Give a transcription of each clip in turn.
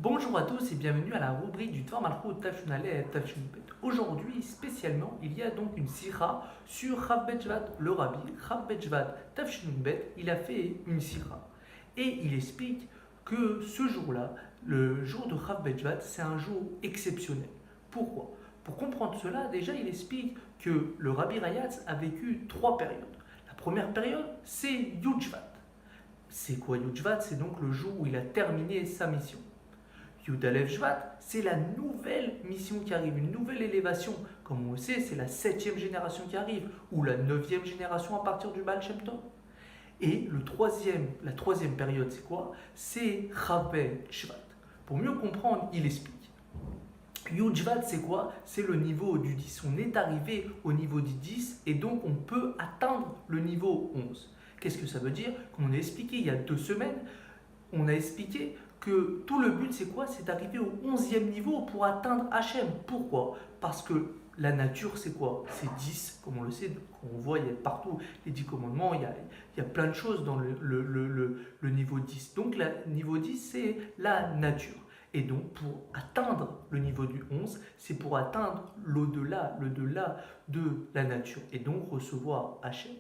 Bonjour à tous et bienvenue à la rubrique du Dvar Malchut Tafshun Aleph Tafshun Bet. Aujourd'hui, spécialement, il y a donc une sira sur Rav Bejvat, le rabbi. Rav Bejvat Tafshun Bet, il a fait une sira. Et il explique que ce jour-là, le jour de Rav Bejvat, c'est un jour exceptionnel. Pourquoi? Pour comprendre cela, déjà, il explique que le rabbi Rayatz a vécu trois périodes. La première période, c'est Yudjvat. C'est quoi Yudjvat? C'est donc le jour où il a terminé sa mission. Yudalev Shvat, c'est la nouvelle mission qui arrive, une nouvelle élévation. Comme on le sait, c'est la septième génération qui arrive, ou la neuvième génération à partir du Baal Shem Tov. Et la troisième période, c'est quoi? C'est Chavel Shvat. Pour mieux comprendre, il explique. Yud Shvat, c'est quoi? C'est le niveau du 10. On est arrivé au niveau du 10 et donc on peut atteindre le niveau 11. Qu'est-ce que ça veut dire? Comme on a expliqué il y a 2 semaines, on a expliqué que tout le but, c'est quoi? C'est d'arriver au 11e niveau pour atteindre Hachem. Pourquoi? Parce que la nature, c'est quoi? C'est 10, comme on le sait, on voit, il y a partout les 10 commandements, il y a plein de choses dans le niveau 10. Donc, le niveau 10, c'est la nature. Et donc, pour atteindre le niveau du 11, c'est pour atteindre l'au-delà de la nature. Et donc, recevoir Hachem.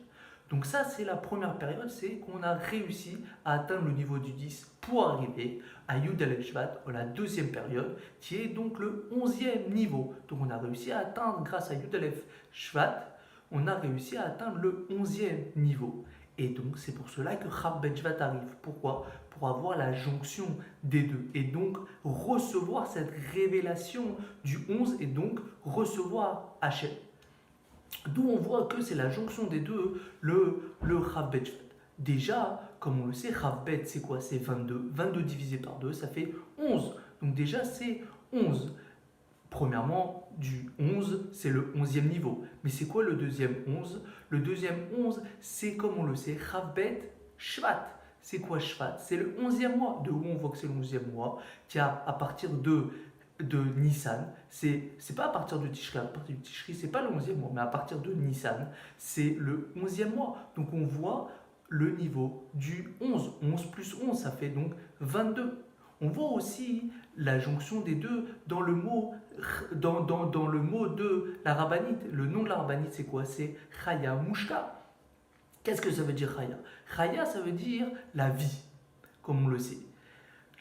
Donc ça, c'est la première période, c'est qu'on a réussi à atteindre le niveau du 10 pour arriver à Yud Aleph Shvat, la deuxième période, qui est donc le 11e niveau. Donc on a réussi à atteindre, grâce à Yud Aleph Shvat, on a réussi à atteindre le 11e niveau. Et donc c'est pour cela que Chab Bet Shvat arrive. Pourquoi? Pour avoir la jonction des deux. Et donc recevoir cette révélation du 11 et donc recevoir Hachem. D'où on voit que c'est la jonction des deux, le Rav Bet. Déjà, comme on le sait, Rav Bet, c'est quoi? C'est 22. 22 divisé par 2, ça fait 11. Donc déjà, c'est 11. Premièrement, du 11, c'est le 11e niveau. Mais c'est quoi le deuxième 11? Le deuxième 11, c'est comme on le sait, Rav Bet Shvat. C'est quoi Shvat? C'est le 11e mois. De où on voit que c'est le 11e mois? Qui a à partir de Nissan, c'est pas à partir de Tishri, à partir de Tishri, c'est pas le 11e mois, mais à partir de Nissan, c'est le 11e mois. Donc on voit le niveau du 11. 11 plus 11, ça fait donc 22. On voit aussi la jonction des deux dans le mot, dans le mot de la rabbinite. Le nom de la rabbinite, c'est quoi? C'est Chaya Mushka. Qu'est-ce que ça veut dire Chaya? Chaya, ça veut dire la vie, comme on le sait.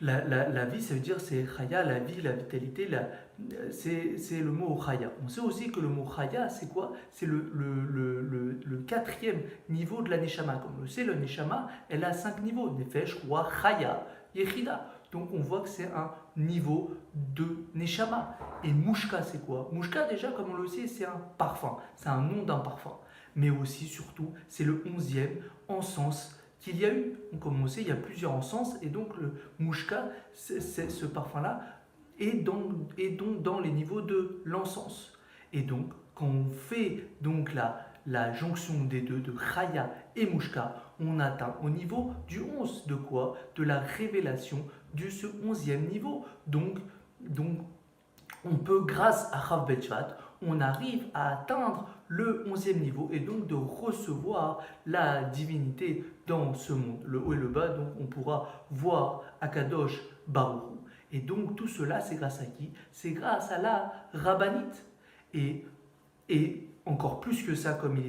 La vie, ça veut dire c'est Chaya, la vie, la vitalité, c'est le mot Chaya. On sait aussi que le mot Chaya, c'est quoi? C'est le quatrième niveau de la Neshama. Comme on le sait, le Neshama, elle a 5 niveaux. Nefesh, Roi, Chaya, Yechida. Donc on voit que c'est un niveau de Neshama. Et Mushka, c'est quoi? Mushka, déjà, comme on le sait, c'est un parfum. C'est un nom d'un parfum. Mais aussi, surtout, c'est le 11e en sens qu'il y a eu. Comme on sait, il y a plusieurs encens, et donc le mouchka, ce parfum-là, est donc dans les niveaux de l'encens. Et donc, quand on fait donc la jonction des deux, de Chaya et Mouchka, on atteint au niveau du 11. De quoi? De la révélation de ce 11e niveau. Donc on peut, grâce à Rav Bet Shvat, on arrive à atteindre le 11e niveau et donc de recevoir la divinité dans ce monde, le haut et le bas. Donc on pourra voir Akadosh Baruch Hu. Et donc tout cela, c'est grâce à qui? C'est grâce à la rabbinite. Et encore plus que ça, comme il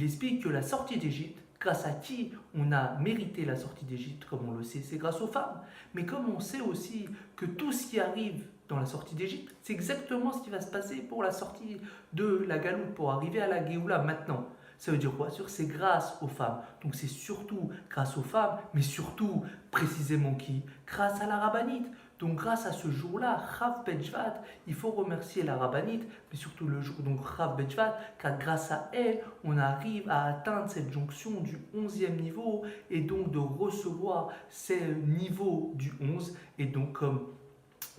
explique que la sortie d'Égypte, grâce à qui on a mérité la sortie d'Égypte, comme on le sait, c'est grâce aux femmes. Mais comme on sait aussi que tout ce qui arrive dans la sortie d'Égypte, c'est exactement ce qui va se passer pour la sortie de la Galoute, pour arriver à la Géoula maintenant. Ça veut dire quoi? C'est grâce aux femmes. Donc c'est surtout grâce aux femmes, mais surtout, précisément qui? Grâce à la rabbinite. Donc grâce à ce jour-là, Rav Bet Shvat, il faut remercier la rabbinite, mais surtout le jour, donc Rav Bet Shvat, car grâce à elle, on arrive à atteindre cette jonction du 11e niveau, et donc de recevoir ces niveaux du 11, et donc comme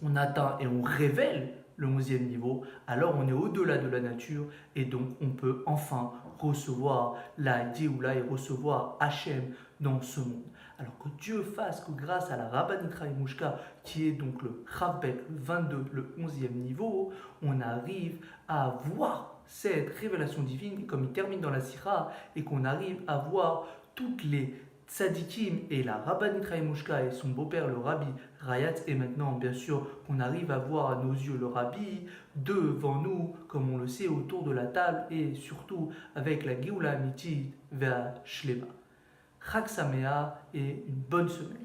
on atteint et on révèle le 11e niveau, alors on est au-delà de la nature et donc on peut enfin recevoir la Géoula et recevoir Hachem dans ce monde. Alors que Dieu fasse que grâce à la Rabbanit Mouchka, qui est donc le Chavbet, le 22, le 11e niveau, on arrive à voir cette révélation divine, comme il termine dans la Sira, et qu'on arrive à voir toutes tzadikim et la Rabbanit Raimushka et son beau-père le Rabbi Rayat, et maintenant bien sûr qu'on arrive à voir à nos yeux le Rabbi devant nous, comme on le sait, autour de la table, et surtout avec la Géoula Amitit vers Shlema. Chag Sameach et une bonne semaine.